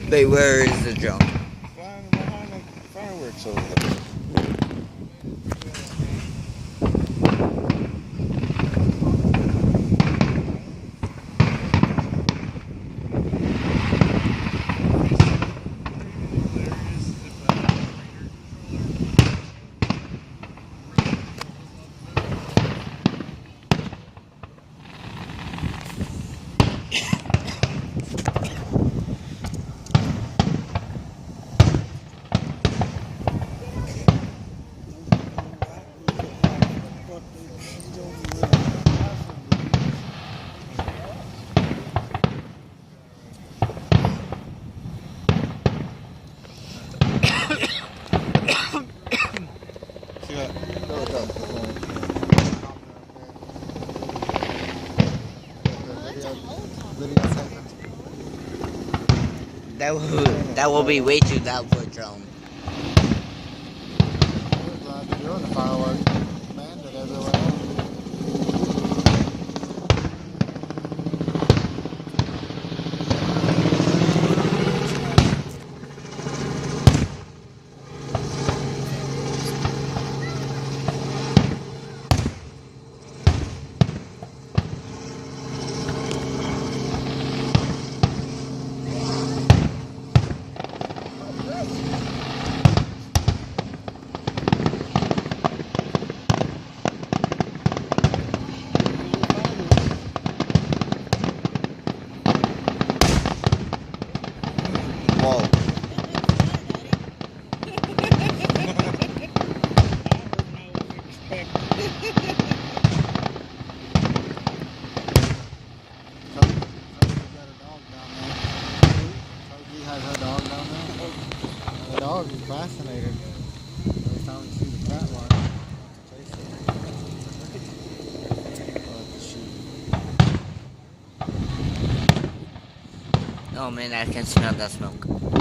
Wait, where is the drone? Flying behind the fireworks over there. See that? Look up. That will be way too loud for a drone. You're the fireworks. Bandit everywhere. Whoa. Has her dog down there. The dog is fascinated every time we see the cat line. Chase it. Oh man, I can smell that smoke.